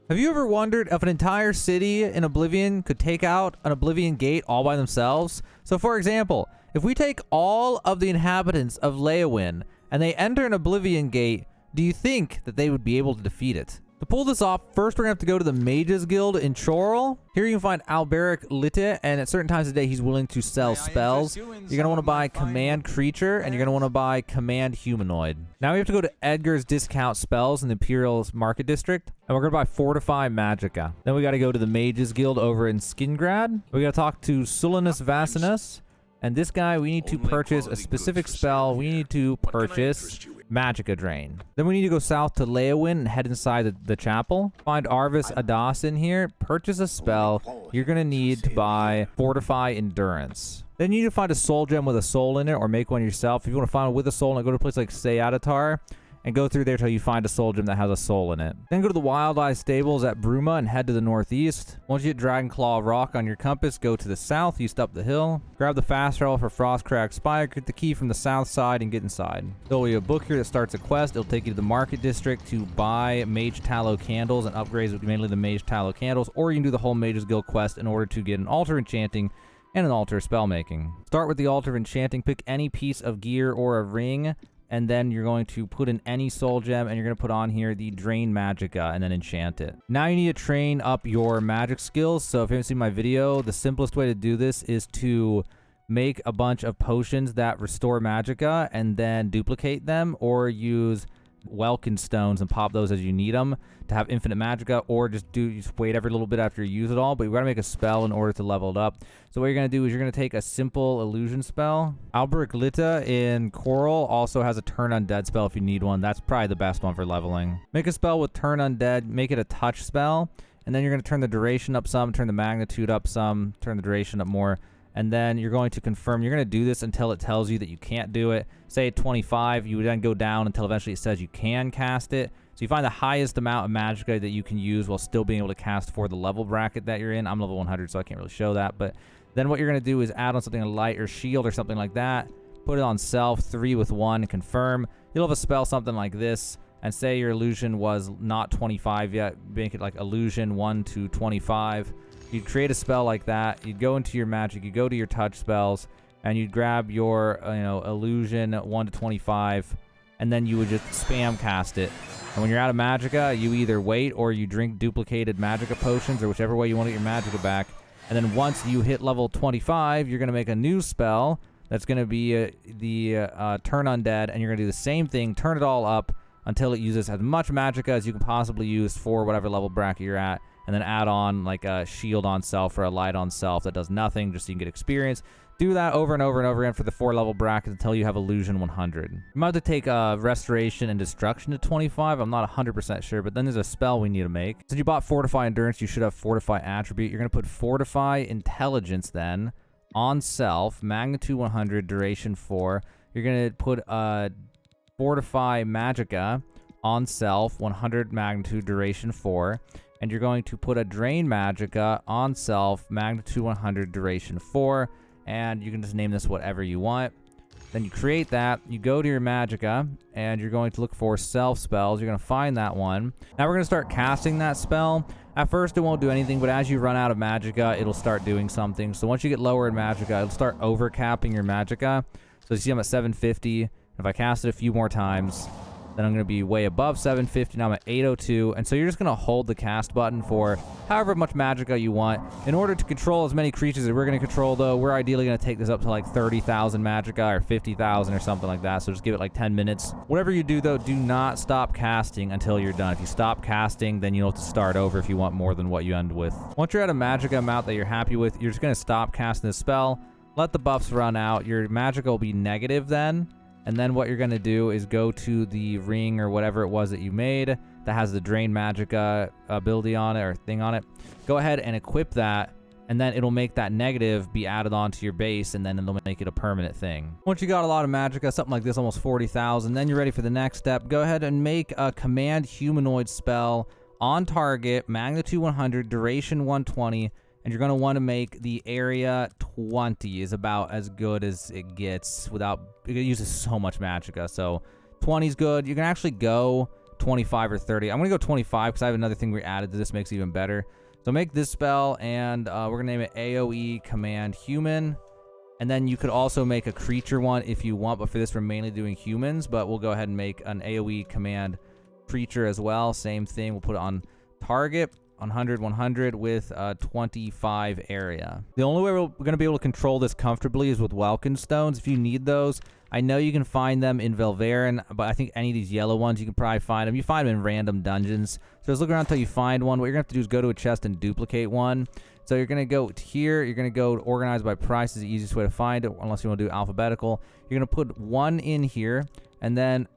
Have you ever wondered if an entire city in Oblivion could take out an Oblivion gate all by themselves? So for example, if we take all of the inhabitants of Leyawiin and they enter an Oblivion gate, do you think that they would be able to defeat it? To pull this off, first we're going to have to go to the Mages Guild in Chorrol. Here you can find Elder Scrolls, and at certain times of the day he's willing to sell spells. You're going to want to buy Command Creature, and you're going to want to buy Command Humanoid. Now we have to go to Edgar's Discount Spells in the Imperial's Market District, and we're going to buy Fortify Magicka. Then we got to go to the Mages Guild over in Skingrad. We got to talk to Sulinus Vasinus, and this guy, we need to purchase a specific spell. We need to purchase Magicka Drain. Then we need to go south to Leyawiin and head inside the chapel. Find Arvis Adas in here. Purchase a spell. You're going to need to buy Fortify Endurance. Then you need to find a soul gem with a soul in it or make one yourself. If you want to find one with a soul, and go to a place like Sayadatar and go through there till you find a soul gem that has a soul in it. Then go to the Wild Eye Stables at Bruma and head to the northeast. Once you hit Dragonclaw Rock on your compass, go to the southeast up the hill. Grab the fast travel for Frostcrag Spire, get the key from the south side, and get inside. There'll be a book here that starts a quest. It'll take you to the Market District to buy Mage Tallow candles and upgrades mainly the Mage Tallow candles, or you can do the whole Mages Guild quest in order to get an Altar Enchanting and an Altar Spellmaking. Start with the Altar of Enchanting. Pick any piece of gear or a ring, and then you're going to put in any soul gem, and you're going to put on here the Drain Magicka and then enchant it. Now you need to train up your magic skills. So if you haven't seen my video, the simplest way to do this is to make a bunch of potions that restore Magicka and then duplicate them, or use Welkin stones and pop those as you need them to have infinite Magicka, or just wait every little bit after you use it all. But you got to make a spell in order to level it up. So what you're going to do is you're going to take a simple illusion spell. Alberic Litta in Chorrol also has a turn undead spell if you need one. That's probably the best one for leveling. Make a spell with turn undead, make it a touch spell, and then you're going to turn the duration up some, turn the magnitude up some, turn the duration up more. And then you're going to confirm. You're going to do this until it tells you that you can't do it. Say at 25, you would then go down until eventually it says you can cast it. So you find the highest amount of Magicka that you can use while still being able to cast for the level bracket that you're in. I'm level 100, so I can't really show that. But then what you're going to do is add on something like light or shield or something like that. Put it on self, 3 with 1, confirm. You'll have a spell something like this. And say your illusion was not 25 yet. Make it like illusion 1 to 25. You'd create a spell like that. You'd go into your magic. You go to your touch spells, and you'd grab your illusion 1 to 25, and then you would just spam cast it. And when you're out of Magicka, you either wait or you drink duplicated Magicka potions, or whichever way you want to get your Magicka back. And then once you hit level 25, you're going to make a new spell that's going to be the Turn Undead, and you're going to do the same thing, turn it all up until it uses as much Magicka as you can possibly use for whatever level bracket you're at. And then add on like a shield on self or a light on self that does nothing, just so you can get experience. Do that over and over and over again for the 4 level brackets until you have illusion 100. You might have to take restoration and destruction to 25. I'm not 100% sure, but then there's a spell we need to make. Since you bought Fortify Endurance, you should have Fortify Attribute. You're going to put Fortify Intelligence then on self, magnitude 100, duration 4. You're going to put Fortify Magicka on self, 100 magnitude, duration 4. And you're going to put a Drain Magicka on self, magnitude 100, duration 4, and you can just name this whatever you want. Then you create that, you go to your Magicka, and you're going to look for self spells. You're going to find that one. Now we're going to start casting that spell. At first it won't do anything, but as you run out of Magicka, it'll start doing something. So once you get lower in Magicka, it'll start overcapping your Magicka. So you see I'm at 750. If I cast it a few more times, then I'm going to be way above 750. Now I'm at 802. And so you're just going to hold the cast button for however much Magicka you want. In order to control as many creatures that we're going to control, though, we're ideally going to take this up to like 30,000 Magicka or 50,000 or something like that. So just give it like 10 minutes. Whatever you do, though, do not stop casting until you're done. If you stop casting, then you'll have to start over if you want more than what you end with. Once you're at a Magicka amount that you're happy with, you're just going to stop casting the spell. Let the buffs run out. Your Magicka will be negative then. And then what you're going to do is go to the ring or whatever it was that you made that has the Drain Magicka ability on it or thing on it. Go ahead and equip that, and then it'll make that negative be added onto your base, and then it'll make it a permanent thing. Once you got a lot of Magicka, something like this, almost 40,000, then you're ready for the next step. Go ahead and make a Command Humanoid spell on target, magnitude 100, duration 120, and you're going to want to make the area 20 is about as good as it gets without, it uses so much Magicka. So 20 is good. You can actually go 25 or 30. I'm gonna go 25 because I have another thing we added to this, makes it even better. So make this spell, and we're gonna name it AoE command human. And then you could also make a creature one if you want, but for this we're mainly doing humans, but we'll go ahead and make an AoE command creature as well. Same thing, we'll put it on target, 100, 100 with 25 area. The only way we're going to be able to control this comfortably is with Welkin stones. If you need those, I know you can find them in Velverin, but I think any of these yellow ones, you can probably find them. You find them in random dungeons. So just look around until you find one. What you're going to have to do is go to a chest and duplicate one. So you're going to go here. You're going to go organize by price is the easiest way to find it, unless you want to do alphabetical. You're going to put one in here, and then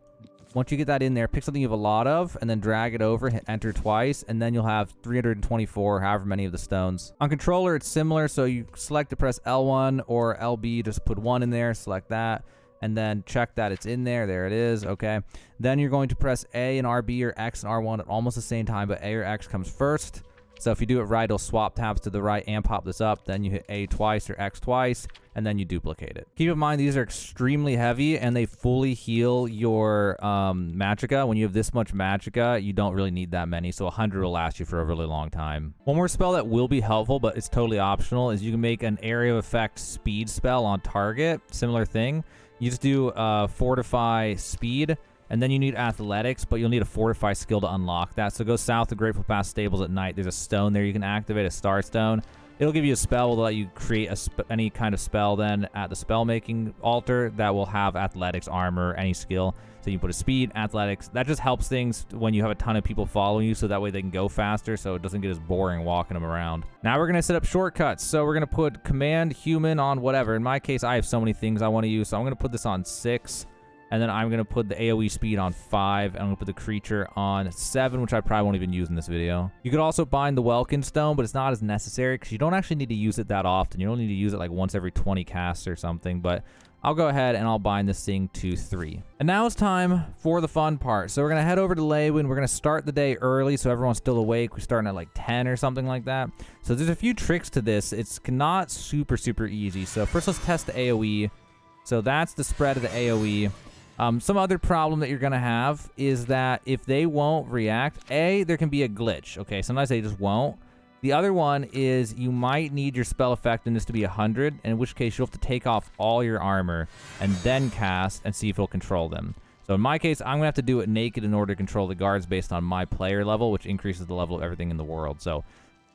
once you get that in there, pick something you have a lot of, and then drag it over, hit enter twice, and then you'll have 324, however many of the stones. On controller, it's similar, so you select to press L1 or LB, just put one in there, select that, and then check that it's in there. There it is, okay. Then you're going to press A and RB or X and R1 at almost the same time, but A or X comes first. So if you do it right, it'll swap tabs to the right and pop this up. Then you hit A twice or X twice, and then you duplicate it. Keep in mind, these are extremely heavy, and they fully heal your magicka. When you have this much magicka, you don't really need that many, so 100 will last you for a really long time. One more spell that will be helpful, but it's totally optional, is you can make an area of effect speed spell on target. Similar thing. You just do fortify speed, and then you need athletics, but you'll need a fortify skill to unlock that. So go south to Grateful Pass Stables at night. There's a stone there you can activate, a star stone. It'll give you a spell to let you create any kind of spell then at the spell making altar that will have athletics, armor, any skill. So you put a speed, athletics. That just helps things when you have a ton of people following you, so that way they can go faster, so it doesn't get as boring walking them around. Now we're gonna set up shortcuts. So we're gonna put command human on whatever. In my case, I have so many things I want to use, so I'm gonna put this on 6. And then I'm going to put the AoE speed on 5, and I'm going to put the creature on 7, which I probably won't even use in this video. You could also bind the Welkin stone, but it's not as necessary because you don't actually need to use it that often. You only need to use it like once every 20 casts or something, but I'll go ahead and I'll bind this thing to 3. And now it's time for the fun part. So we're going to head over to Leyawiin. We're going to start the day early so everyone's still awake. We're starting at like 10 or something like that. So there's a few tricks to this. It's not super easy. So first let's test the AoE. So that's the spread of the AoE. Some other problem that you're going to have is that if they won't react, there can be a glitch. Okay, sometimes they just won't. The other one is you might need your spell effectiveness to be 100, in which case you'll have to take off all your armor and then cast and see if it'll control them. So in my case, I'm going to have to do it naked in order to control the guards based on my player level, which increases the level of everything in the world. So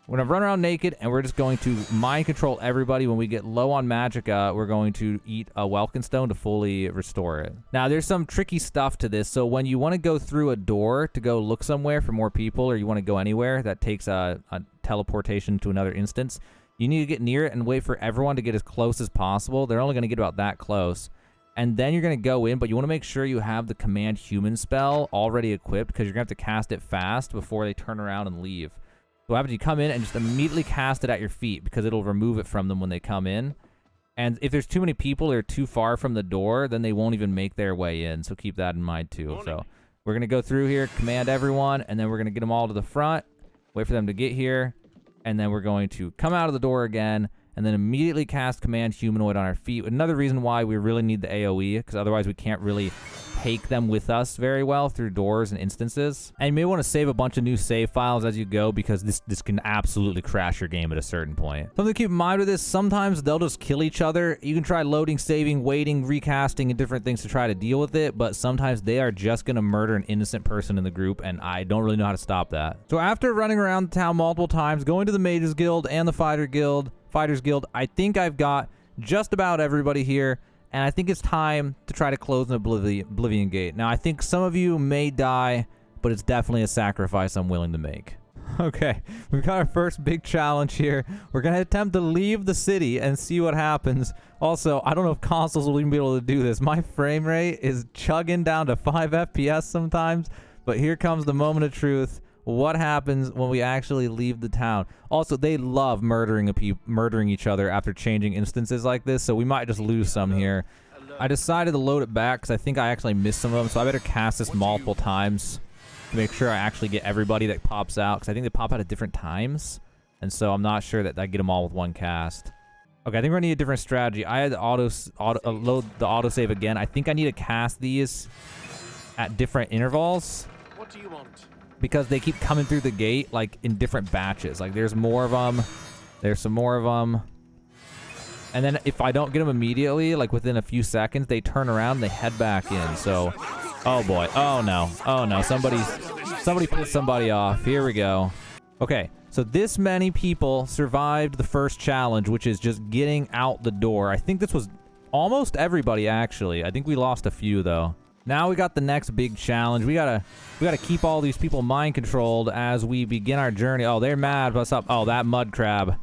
we're going to run around naked, and we're just going to mind control everybody. When we get low on magicka, we're going to eat a Welkin stone to fully restore it. Now, there's some tricky stuff to this. So when you want to go through a door to go look somewhere for more people, or you want to go anywhere that takes a teleportation to another instance, you need to get near it and wait for everyone to get as close as possible. They're only going to get about that close. And then you're going to go in, but you want to make sure you have the command human spell already equipped, because you're going to have to cast it fast before they turn around and leave. So what happens, you come in and just immediately cast it at your feet, because it'll remove it from them when they come in. And if there's too many people or too far from the door, then they won't even make their way in. So keep that in mind too. So we're going to go through here, command everyone, and then we're going to get them all to the front, wait for them to get here, and then we're going to come out of the door again, and then immediately cast command humanoid on our feet. Another reason why we really need the AoE, because otherwise we can't really take them with us very well through doors and instances. And you may want to save a bunch of new save files as you go, because this can absolutely crash your game at a certain point. Something to keep in mind with this, sometimes they'll just kill each other. You can try loading, saving, waiting, recasting, and different things to try to deal with it, but sometimes they are just going to murder an innocent person in the group, and I don't really know how to stop that. So after running around the town multiple times, going to the Mages Guild and the Fighters Guild, I think I've got just about everybody here. And I think it's time to try to close an Oblivion Gate. Now, I think some of you may die, but it's definitely a sacrifice I'm willing to make. Okay, we've got our first big challenge here. We're going to attempt to leave the city and see what happens. Also, I don't know if consoles will even be able to do this. My frame rate is chugging down to 5 FPS sometimes. But here comes the moment of truth. What happens when we actually leave the town? Also, they love murdering each other after changing instances like this, so we might just lose some here. I decided to load it back because I think I actually missed some of them, so I better cast this multiple times to make sure I actually get everybody that pops out, because I think they pop out at different times, and so I'm not sure that I get them all with one cast. Okay, I think we're going to need a different strategy. I had to load the autosave again. I think I need to cast these at different intervals. What do you want? Because they keep coming through the gate, like, in different batches. Like, there's more of them. There's some more of them. And then if I don't get them immediately, like, within a few seconds, they turn around and they head back in. So, oh, boy. Oh, no. Oh, no. Somebody pissed somebody off. Here we go. Okay. So this many people survived the first challenge, which is just getting out the door. I think this was almost everybody, actually. I think we lost a few, though. Now we got the next big challenge. We gotta keep all these people mind controlled as we begin our journey. Oh, they're mad. What's up? Oh, that mud crab.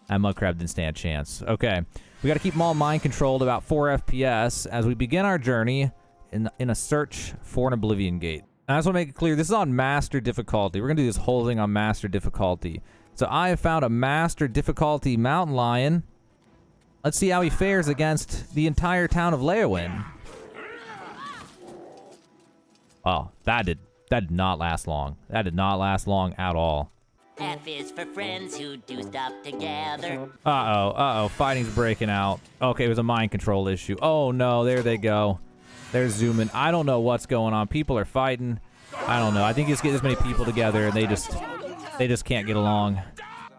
That mud crab didn't stand a chance. Okay. We gotta keep them all mind controlled about 4 FPS as we begin our journey in a search for an Oblivion Gate. I just want to make it clear, this is on Master difficulty. We're going to do this whole thing on Master difficulty. So I have found a Master difficulty mountain lion. Let's see how he fares against the entire town of Leyawiin. Oh, that did not last long. That did not last long at all. F is for friends who do stuff together. Uh-oh, fighting's breaking out. Okay, it was a mind control issue. Oh no, there they go. They're zooming. I don't know what's going on. People are fighting. I don't know. I think you just get this many people together and they just can't get along.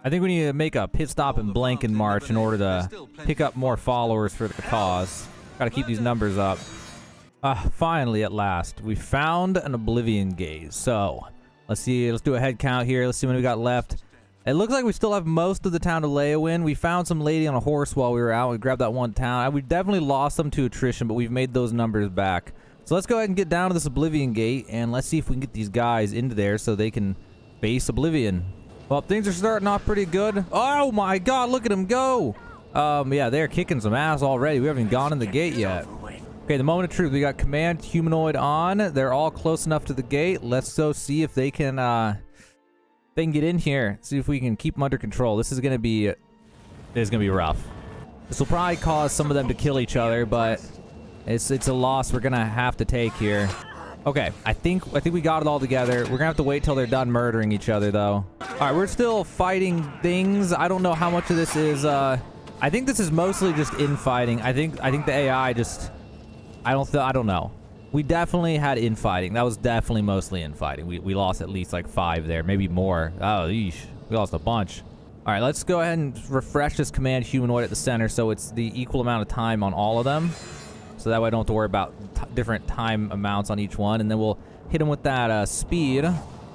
I think we need to make a pit stop in Blanken March in order to pick up more followers for the cause. Gotta keep these numbers up. Finally, at last, we found an Oblivion Gate. So, let's see. Let's do a head count here. Let's see what we got left. It looks like we still have most of the town of Leyawiin. We found some lady on a horse while we were out. We grabbed that one town. We definitely lost them to attrition, but we've made those numbers back. So let's go ahead and get down to this Oblivion Gate, and let's see if we can get these guys into there so they can face Oblivion. Well, things are starting off pretty good. Oh my god, look at them go! Yeah, they're kicking some ass already. We haven't even gone in the gate yet. Okay, the moment of truth. We got command humanoid on. They're all close enough to the gate. Let's go see if they can get in here. See if we can keep them under control. This is gonna be rough. This will probably cause some of them to kill each other, but it's a loss we're gonna have to take here. Okay, I think we got it all together. We're gonna have to wait till they're done murdering each other, though. All right, we're still fighting things. I don't know how much of this is. I think this is mostly just infighting. I think the AI just. I don't know. We definitely had infighting. That was definitely mostly infighting. We lost at least like 5 there, maybe more. Oh, yeesh. We lost a bunch. All right, let's go ahead and refresh this command humanoid at the center so it's the equal amount of time on all of them. So that way I don't have to worry about different time amounts on each one. And then we'll hit them with that speed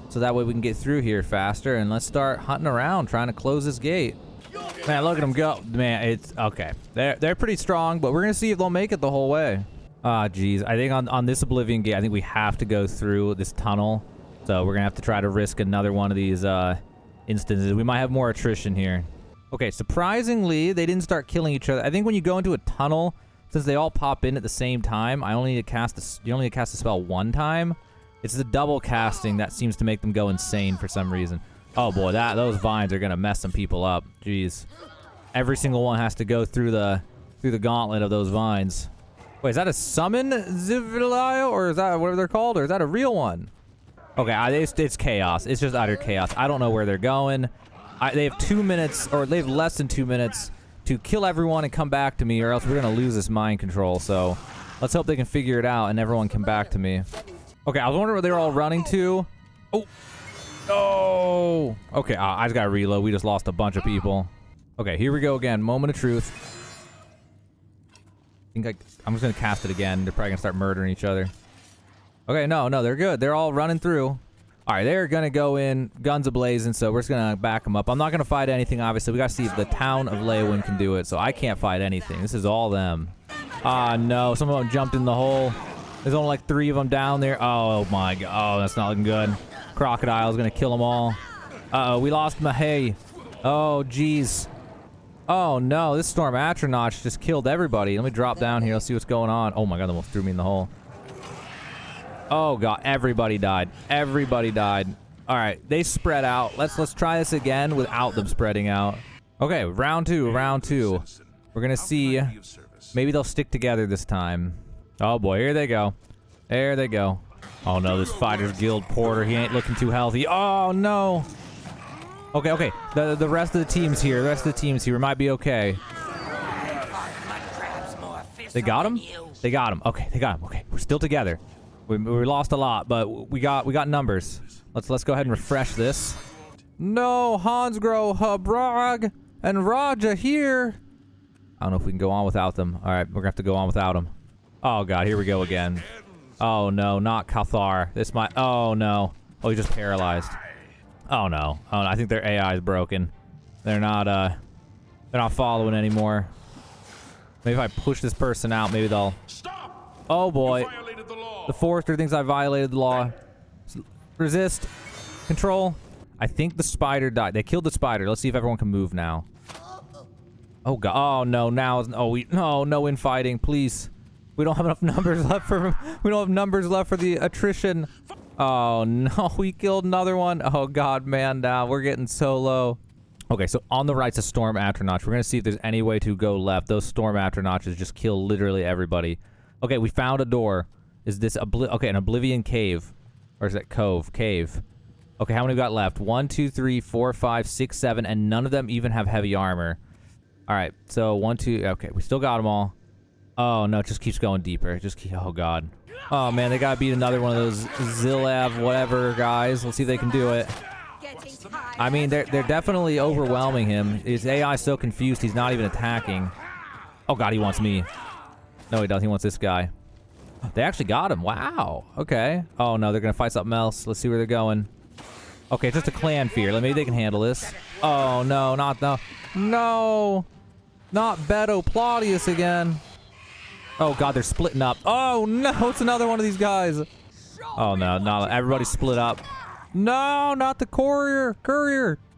so that way we can get through here faster. And let's start hunting around trying to close this gate. Man, look at them go. Man, it's okay. They're pretty strong, but we're going to see if they'll make it the whole way. Ah, geez. I think on this Oblivion Gate, I think we have to go through this tunnel. So we're going to have to try to risk another one of these instances. We might have more attrition here. Okay, surprisingly, they didn't start killing each other. I think when you go into a tunnel, since they all pop in at the same time, you only need to cast a spell one time. It's the double casting that seems to make them go insane for some reason. Oh boy, those vines are going to mess some people up. Jeez. Every single one has to go through the gauntlet of those vines. Wait, is that a summon Zivilio, or is that whatever they're called, or is that a real one? Okay, it's chaos. It's just utter chaos. I don't know where they're going. They have 2 minutes, or they have less than 2 minutes to kill everyone and come back to me, or else we're going to lose this mind control. So let's hope they can figure it out and everyone come back to me. Okay, I was wondering where they were all running to. Oh. Oh. Okay, I just got to reload. We just lost a bunch of people. Okay, here we go again. Moment of truth. I'm just going to cast it again. They're probably going to start murdering each other. Okay, no, they're good. They're all running through. All right, they're going to go in, guns a-blazing, so we're just going to back them up. I'm not going to fight anything, obviously. We got to see if the town of Leyawiin can do it, so I can't fight anything. This is all them. Ah, no, some of them jumped in the hole. There's only like 3 of them down there. Oh, my God. Oh, that's not looking good. Crocodile's going to kill them all. Uh-oh, we lost Mahey. Oh, jeez. Oh, no, this Storm Atronach just killed everybody. Let me drop down here. Let's see what's going on. Oh, my God, they almost threw me in the hole. Oh, God, everybody died. Everybody died. All right, they spread out. Let's try this again without them spreading out. Okay, round two. We're going to see. Maybe they'll stick together this time. Oh, boy, here they go. There they go. Oh, no, this Fighters Guild Porter, he ain't looking too healthy. Oh, no. Okay. The rest of the team's here. The rest of the team's here. Might be okay. They got him? They got him. Okay, they got him. Okay, we're still together. We lost a lot, but we got numbers. Let's go ahead and refresh this. No, Hansgrohe, Habrag, and Raja here. I don't know if we can go on without them. All right, we're gonna have to go on without them. Oh God, here we go again. Oh no, not Cathar. This might. Oh no. Oh, he's just paralyzed. Oh no. Oh no. I think their AI is broken. They're not following anymore. Maybe if I push this person out, maybe they'll. Oh boy. The forester thinks I violated the law. Resist. Control. I think the spider died. They killed the spider. Let's see if everyone can move now. Oh God. Oh no. Now. Oh no infighting. Please. We don't have enough numbers left for. We don't have numbers left for the attrition. Oh no. We killed another one. Oh God, man. Now we're getting so low. Okay, so on the right's a Storm Atronach. We're gonna see if there's any way to go left. Those Storm Atronachs just kill literally everybody. Okay, we found a door. Is this an Oblivion cave, or is that cove? Cave. Okay, how many we got left? 1, 2, 3, 4, 5, 6, 7, and none of them even have heavy armor. All right, so 1, 2. Okay, we still got them all. Oh no, it just keeps going deeper. Oh God. Oh man, they gotta beat another one of those Zilav whatever guys. Let's see if they can do it. I mean, they're definitely overwhelming him. His AI is so confused, he's not even attacking. Oh God, he wants me. No, he doesn't. He wants this guy. They actually got him. Wow. Okay. Oh no, they're gonna fight something else. Let's see where they're going. Okay, it's just a clan fear. Maybe they can handle this. Oh no, not Beto Plaudius again. Oh God, they're splitting up. Oh no, it's another one of these guys. Oh no, not everybody's split up. No, not the courier.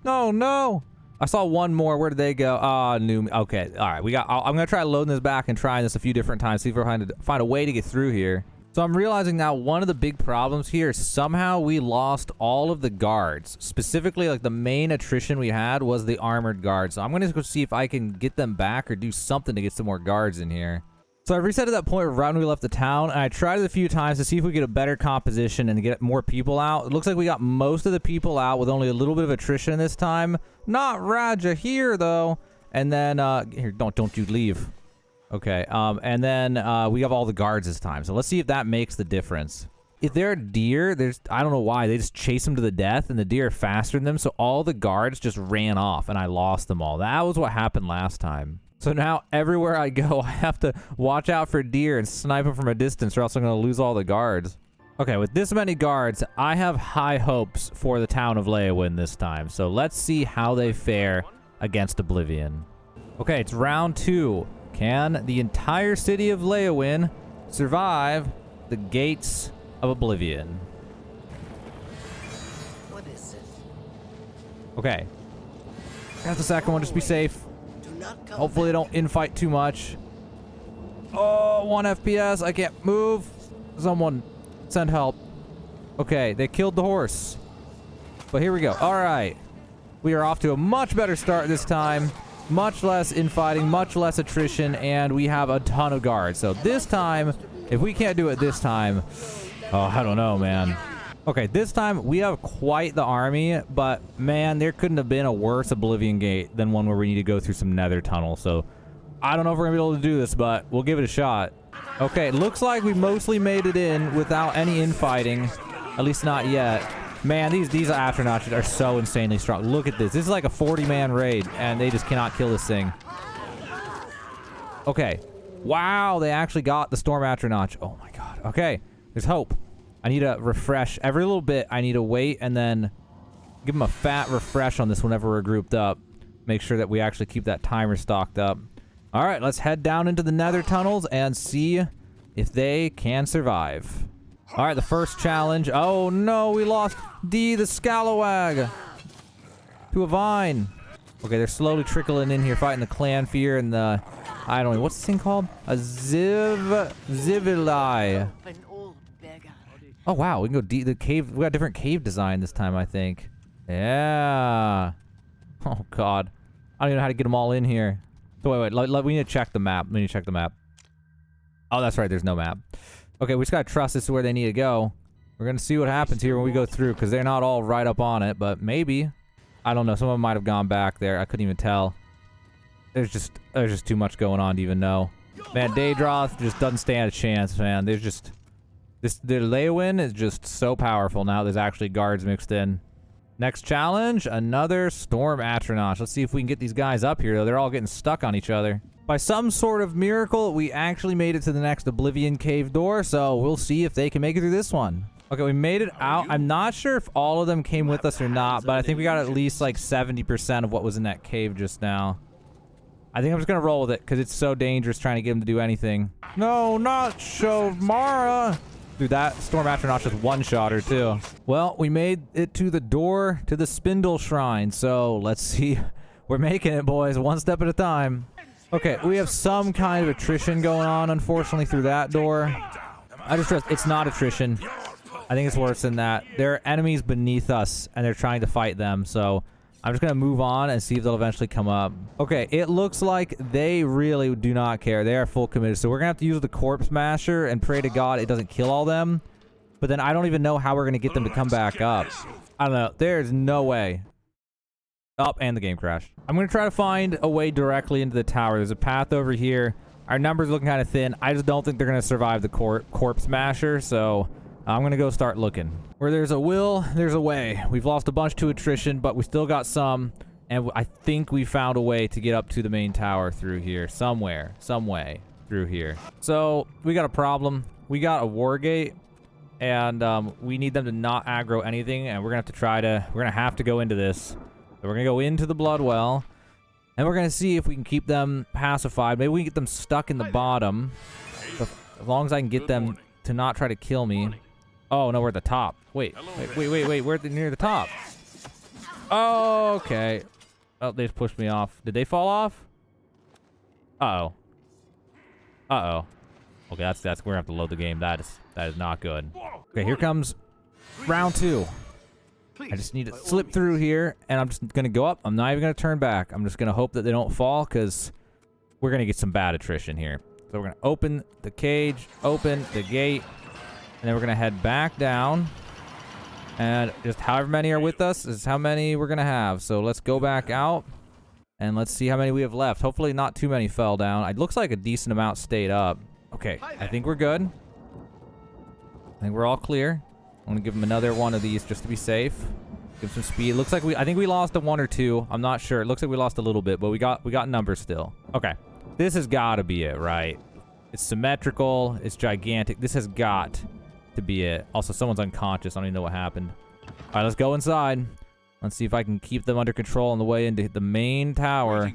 No. I saw one more. Where did they go? Okay. All right. I'm going to try loading this back and trying this a few different times. See if we're trying to find a way to get through here. So I'm realizing now one of the big problems here is somehow we lost all of the guards. Specifically, like the main attrition we had was the armored guards. So I'm going to go see if I can get them back or do something to get some more guards in here. So I reset at that point right when we left the town, and I tried it a few times to see if we get a better composition and get more people out. It looks like we got most of the people out with only a little bit of attrition this time. Not Raja here though. And then here, don't you leave. Okay. And then we have all the guards this time. So let's see if that makes the difference. If they're a deer, I don't know why they just chase them to the death, and the deer are faster than them. So all the guards just ran off, and I lost them all. That was what happened last time. So now everywhere I go, I have to watch out for deer and snipe them from a distance, or else I'm going to lose all the guards. Okay, with this many guards, I have high hopes for the town of Leyawiin this time. So let's see how they fare against Oblivion. Okay, it's round 2. Can the entire city of Leyawiin survive the gates of Oblivion? What is it? Okay. Got the second one, just be safe. Hopefully they don't infight too much. Oh, 1 FPS. I can't move. Someone send help. Okay, they killed the horse. But here we go. All right. We are off to a much better start this time. Much less infighting, much less attrition, and we have a ton of guards. So this time, if we can't do it this time, oh, I don't know, man. Okay, this time we have quite the army, but man, there couldn't have been a worse Oblivion Gate than one where we need to go through some nether tunnel. So I don't know if we're gonna be able to do this, but we'll give it a shot. Okay, it looks like we mostly made it in without any infighting, at least not yet. Man, these Atronachs are so insanely strong. Look at this. This is like a 40-man raid, and they just cannot kill this thing. Okay. Wow, they actually got the Storm Atronach. Oh my God. Okay, there's hope. I need to refresh every little bit. I need to wait and then give them a fat refresh on this whenever we're grouped up. Make sure that we actually keep that timer stocked up. All right, let's head down into the nether tunnels and see if they can survive. All right, the first challenge. Oh no, we lost D the Scalawag to a vine. Okay, they're slowly trickling in here, fighting the clan fear and the, I don't know, what's this thing called? A Zivilai. Oh wow, we can go deep. The cave. We got different cave design this time, I think. Yeah. Oh God, I don't even know how to get them all in here. So wait. We need to check the map. Oh, that's right. There's no map. Okay, we just gotta trust this is where they need to go. We're gonna see what happens here when we go through, because they're not all right up on it, but maybe. I don't know. Some of them might have gone back there. I couldn't even tell. There's just too much going on to even know. Man, Daedroth just doesn't stand a chance, man. There's just The Leyawiin is just so powerful now. There's actually guards mixed in. Next challenge, another Storm Atronach. Let's see if we can get these guys up here, though. They're all getting stuck on each other. By some sort of miracle, we actually made it to the next Oblivion cave door, so we'll see if they can make it through this one. Okay, we made it out. I'm not sure if all of them came with us or not, but I think we got at least like 70% of what was in that cave just now. I think I'm just gonna roll with it because it's so dangerous trying to get him to do anything. No, not Shovmara. Dude, that Storm Atronach just one-shot her too. Well, we made it to the door to the Spindle Shrine, so let's see. We're making it, boys, one step at a time. Okay, we have some kind of attrition going on, unfortunately, through that door. I just trust it's not attrition. I think it's worse than that. There are enemies beneath us, and they're trying to fight them, so I'm just going to move on and see if they'll eventually come up. Okay, it looks like they really do not care. They are full committed. So we're going to have to use the Corpse Masher and pray to God it doesn't kill all them. But then I don't even know how we're going to get them to come back up. I don't know. There's no way. Oh, and the game crashed. I'm going to try to find a way directly into the tower. There's a path over here. Our numbers looking kind of thin. I just don't think they're going to survive the Corpse Masher, so I'm going to go start looking. Where there's a will, there's a way. We've lost a bunch to attrition, but we still got some. And I think we found a way to get up to the main tower through here. Somewhere. Some way through here. So, we got a problem. We got a war gate. And we need them to not aggro anything. And we're going to have to we're going to have to go into this. So we're going to go into the Bloodwell. And we're going to see if we can keep them pacified. Maybe we can get them stuck in the bottom. So as long as I can get them to not try to kill me. Oh, no, we're at the top. Wait. We're near the top. Oh, okay. Oh, they just pushed me off. Did they fall off? Uh-oh. Uh-oh. Okay, that's we're gonna have to load the game. That is not good. Okay, here comes round 2. I just need to slip through here, and I'm just gonna go up. I'm not even gonna turn back. I'm just gonna hope that they don't fall, because we're gonna get some bad attrition here. So we're gonna open the cage, open the gate, and then we're going to head back down. And just however many are with us is how many we're going to have. So let's go back out. And let's see how many we have left. Hopefully not too many fell down. It looks like a decent amount stayed up. Okay, I think we're good. I think we're all clear. I'm going to give them another one of these just to be safe. Give some speed. Looks like I think we lost a 1 or 2. I'm not sure. It looks like we lost a little bit, but we got numbers still. Okay. This has got to be it, right? It's symmetrical. It's gigantic. This has got to be it. Also, someone's unconscious. I don't even know what happened. All right, let's go inside. Let's see if I can keep them under control on the way into the main tower.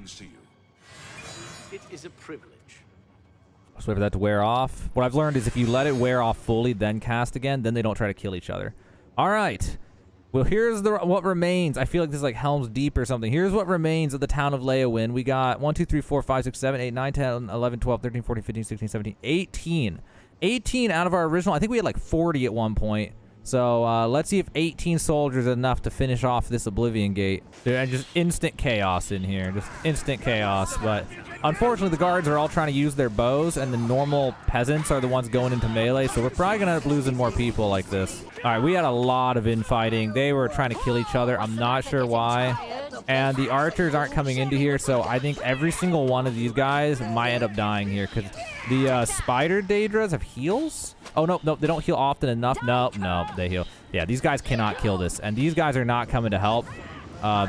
It is a privilege. Let's wait for that to wear off. What I've learned is if you let it wear off fully, then cast again, then they don't try to kill each other. All right. Well, here's what remains. I feel like this is like Helm's Deep or something. Here's what remains of the town of Leyawiin. We got 1, 2, 3, 4, 5, 6, 7, 8, 9, 10, 11, 12, 13, 14, 15, 16, 17, 18. 18 out of our original. I think we had like 40 at one point. So let's see if 18 soldiers is enough to finish off this Oblivion gate. Dude, just instant chaos in here. Just instant chaos. But unfortunately, the guards are all trying to use their bows, and the normal peasants are the ones going into melee. So we're probably going to end up losing more people like this. All right, we had a lot of infighting. They were trying to kill each other. I'm not sure why. And the archers aren't coming into here, so I think every single one of these guys might end up dying here, because the spider Daedras have heals? Oh, no, they don't heal often enough. No, they heal. Yeah, these guys cannot kill this, and these guys are not coming to help.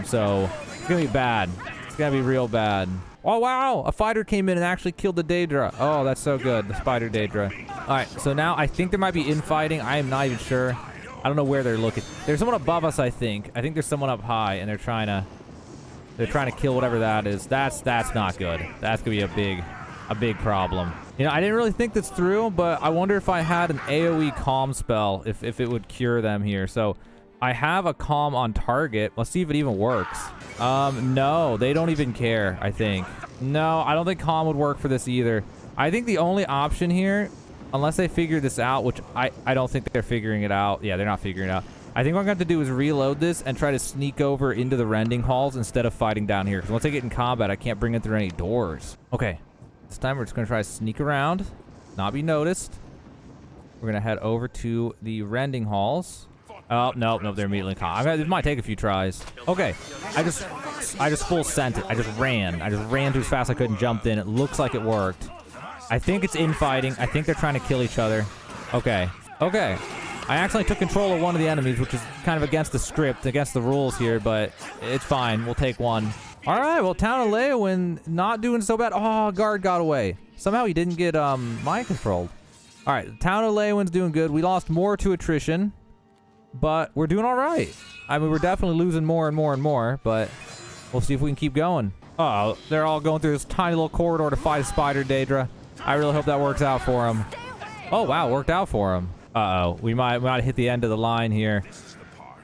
So it's going to be bad. It's going to be real bad. Oh, wow, a fighter came in and actually killed the Daedra. Oh, that's so good, the spider Daedra. All right, so now I think there might be infighting. I am not even sure. I don't know where they're looking. There's someone above us, I think. I think there's someone up high, and they're trying to kill whatever that is. That's not good. That's gonna be a big problem. You know, I didn't really think this through, but I wonder if I had an AoE calm spell, if it would cure them here. So I have a calm on target. Let's see if it even works. No, they don't even care, I think. No, I don't think calm would work for this either. I think the only option here, unless they figure this out, which I don't think they're figuring it out. Yeah, they're not figuring it out. I think what I'm going to have to do is reload this and try to sneak over into the rending halls instead of fighting down here. Because once I get in combat, I can't bring it through any doors. Okay. This time we're just going to try to sneak around, not be noticed. We're going to head over to the rending halls. Oh, no, they're immediately this might take a few tries. Okay. I just full sent it. I just ran too fast I couldn't jump in. It looks like it worked. I think it's infighting. I think they're trying to kill each other. Okay. Okay. I accidentally took control of one of the enemies, which is kind of against the script, against the rules here, but it's fine. We'll take one. All right, well, Town of Leyawiin not doing so bad. Oh, guard got away. Somehow he didn't get mind controlled. All right, Town of Leyawiin's doing good. We lost more to attrition, but we're doing all right. I mean, we're definitely losing more and more and more, but we'll see if we can keep going. Uh-oh, they're all going through this tiny little corridor to fight a spider, Daedra. I really hope that works out for them. Oh, wow, worked out for them. Uh-oh, we might hit the end of the line here.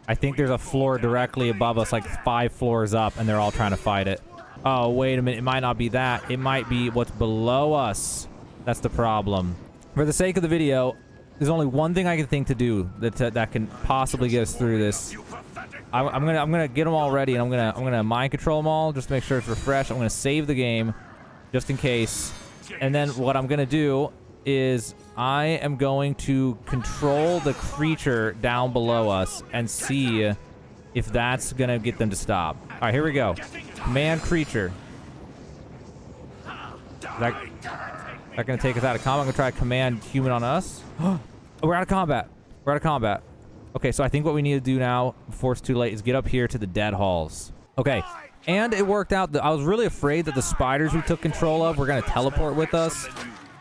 I think there's a floor directly above us, like 5 floors up, and they're all trying to fight it. Oh, wait a minute. It might not be that. It might be what's below us. That's the problem. For the sake of the video, there's only one thing I can think to do that can possibly get us through this. I'm gonna get them all ready, and I'm gonna mind control them all just to make sure it's refreshed. I'm gonna save the game just in case, and then what I'm gonna do is I am going to control the creature down below us and see if that's gonna get them to stop. All right, here we go. Command creature. Is that gonna take us out of combat? I'm gonna try to command human on us. Oh, we're out of combat. We're out of combat. Okay, so I think what we need to do now, before it's too late, is get up here to the dead halls. Okay, and it worked out. I was really afraid that the spiders we took control of were gonna teleport with us.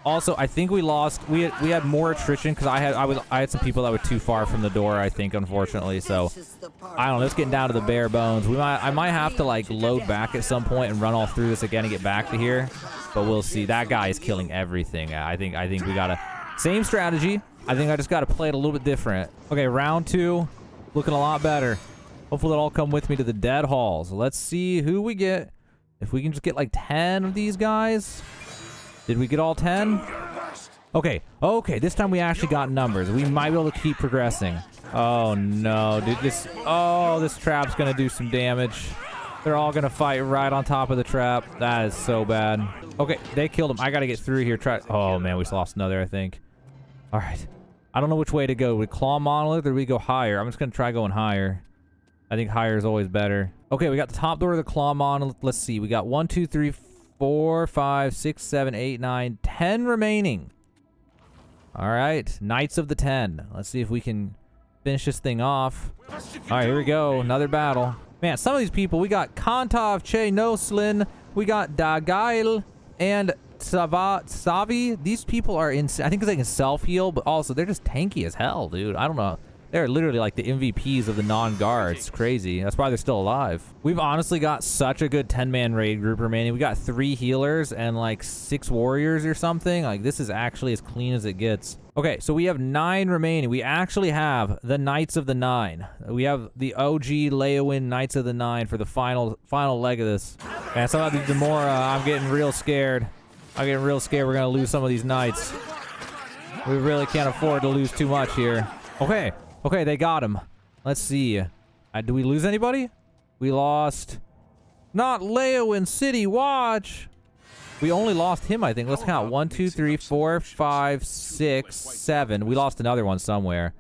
Also, I think we lost. We had more attrition because I had some people that were too far from the door, I think, unfortunately. So I don't know. It's getting down to the bare bones. I might have to like load back at some point and run all through this again and get back to here. But we'll see. That guy is killing everything. I think we gotta same strategy. I think I just gotta play it a little bit different. Okay, round 2, looking a lot better. Hopefully they'll all come with me to the dead halls. Let's see who we get. If we can just get like 10 of these guys. Did we get all 10? Okay, this time we actually got numbers. We might be able to keep progressing. Oh no, dude, this trap's gonna do some damage. They're all gonna fight right on top of the trap. That is so bad. Okay, they killed him. I gotta get through here. Oh man, we lost another, I think. All right, I don't know which way to go. We claw monolith or do we go higher? I'm just gonna try going higher. I think higher is always better. Okay, we got the top door of the claw monolith. Let's see, we got 1, 2, 3, 4, 5, 6, 7, 8, 9, 10 remaining. All right, Knights of the 10. Let's see if we can finish this thing off. All right, here we go. Another battle. Man, some of these people, we got Kantov, Che Noslin, we got Dagail, and Savi. These people are insane. I think because they can self-heal, but also they're just tanky as hell, dude. I don't know. They're literally like the MVPs of the non-guards. It's crazy. That's why they're still alive. We've honestly got such a good 10-man raid group remaining. We got 3 healers and like 6 warriors or something. Like this is actually as clean as it gets. Okay, so we have 9 remaining. We actually have the Knights of the 9. We have the OG Leyawiin Knights of the 9 for the final leg of this. And some of these Demora, I'm getting real scared. We're gonna lose some of these knights. We really can't afford to lose too much here. Okay, they got him. Let's see. Do we lose anybody? We lost... Not Leyawiin City Watch! We only lost him, I think. Let's count. 1, 2, 3, 4, 5, 6, 7. We lost another one somewhere.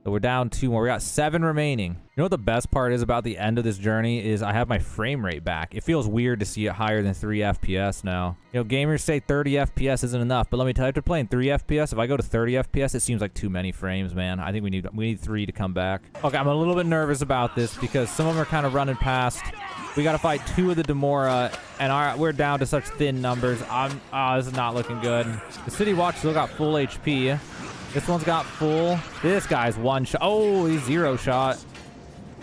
So we're down 2 more. We got 7 remaining. You know what the best part is about the end of this journey is I have my frame rate back. It feels weird to see it higher than 3 FPS now. You know, gamers say 30 FPS isn't enough, but let me tell you, after playing 3 FPS, if I go to 30 FPS, it seems like too many frames, man. I think we need 3 to come back. Okay, I'm a little bit nervous about this because some of them are kind of running past. We got to fight 2 of the Demora, and we're down to such thin numbers. This is not looking good. The City Watch still got full HP. This one's got full. This guy's 1 shot. Oh, he's 0 shot.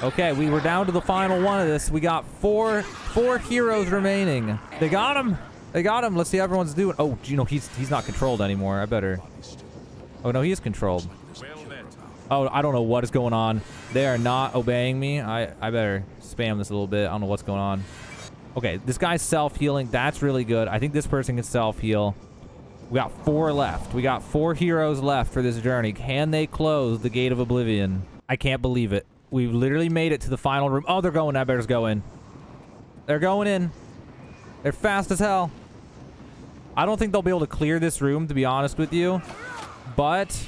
Okay, we were down to the final one of this. We got 4 heroes remaining. They got him. Let's see how everyone's doing. Oh, you know, he's not controlled anymore. I better. Oh, no, he is controlled. Oh, I don't know what is going on. They are not obeying me. I better spam this a little bit. I don't know what's going on. Okay, this guy's self-healing. That's really good. I think this person can self-heal. We got 4 left. We got 4 heroes left for this journey. Can they close the Gate of Oblivion? I can't believe it. We've literally made it to the final room. Oh, they're going. I better go in. They're going in. They're fast as hell. I don't think they'll be able to clear this room, to be honest with you. But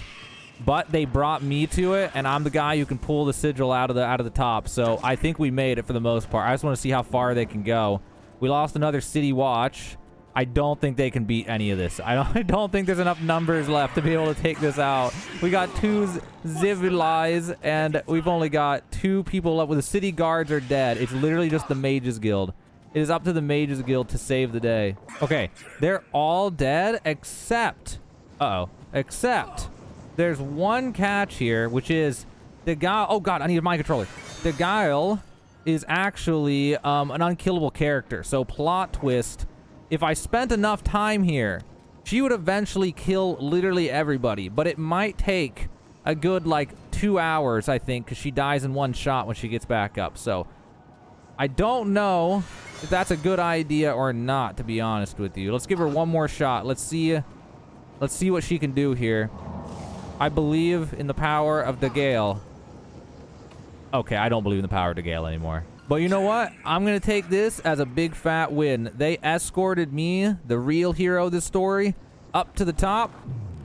they brought me to it, and I'm the guy who can pull the sigil out of the top. So I think we made it for the most part. I just want to see how far they can go. We lost another City Watch. I don't think they can beat any of this. I don't think there's enough numbers left to be able to take this out. We got 2 Zivilize, and we've only got 2 people left. With the city guards are dead. It's literally just the Mages Guild. It is up to the Mages Guild to save the day. Okay, they're all dead except... except there's one catch here, which is the guy... Oh, God, I need a mind controller. The Guile is actually an unkillable character. So, plot twist... If I spent enough time here, she would eventually kill literally everybody. But it might take a good, like, 2 hours, I think, because she dies in one shot when she gets back up. So, I don't know if that's a good idea or not, to be honest with you. Let's give her one more shot. Let's see what she can do here. I believe in the power of the Gale. Okay, I don't believe in the power of the Gale anymore. But you know what? I'm going to take this as a big fat win. They escorted me, the real hero of this story, up to the top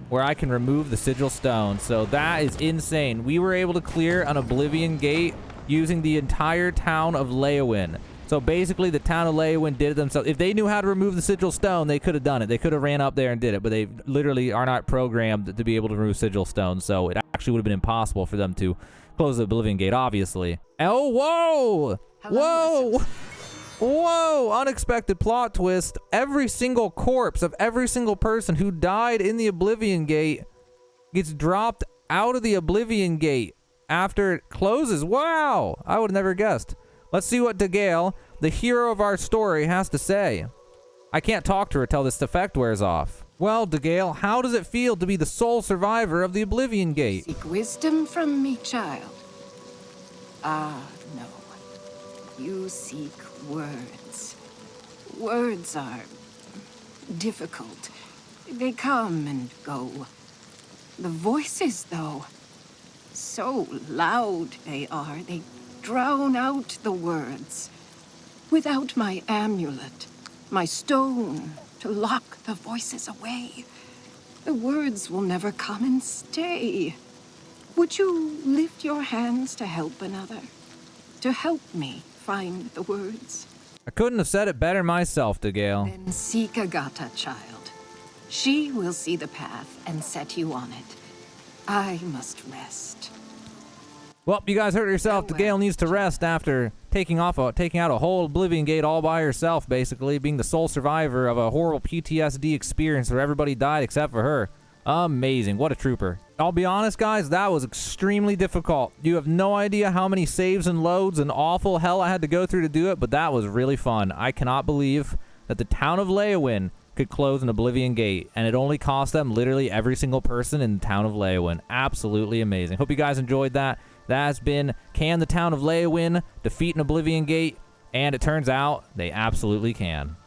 where I can remove the sigil stone. So that is insane. We were able to clear an Oblivion gate using the entire town of Leyawiin. So basically the town of Leyawiin did it themselves. If they knew how to remove the sigil stone, they could have done it. They could have ran up there and did it, but they literally are not programmed to be able to remove sigil stone. So it actually would have been impossible for them to close the Oblivion gate, obviously. Oh, whoa! Whoa! Whoa! Unexpected plot twist. Every single corpse of every single person who died in the Oblivion Gate gets dropped out of the Oblivion Gate after it closes. Wow! I would have never guessed. Let's see what Degale, the hero of our story, has to say. I can't talk to her till this effect wears off. Well, Degale, how does it feel to be the sole survivor of the Oblivion Gate? Seek wisdom from me, child. Ah, no. You seek words. Words are difficult. They come and go. The voices, though, so loud they are, they drown out the words. Without my amulet, my stone to lock the voices away, the words will never come and stay. Would you lift your hands to help another? To help me find the words? I couldn't have said it better myself, Degale. Then seek Agata, child. She will see the path and set you on it. I must rest. Well, you guys heard it yourself. Degale needs to rest after taking out a whole Oblivion Gate all by herself, basically, being the sole survivor of a horrible PTSD experience where everybody died except for her. Amazing. What a trooper. I'll be honest, guys, that was extremely difficult. You have no idea how many saves and loads and awful hell I had to go through to do it, but that was really fun. I cannot believe that the town of Leyawiin could close an Oblivion Gate, and it only cost them literally every single person in the town of Leyawiin. Absolutely amazing. Hope you guys enjoyed that. That has been, can the town of Leyawiin defeat an Oblivion Gate? And it turns out they absolutely can.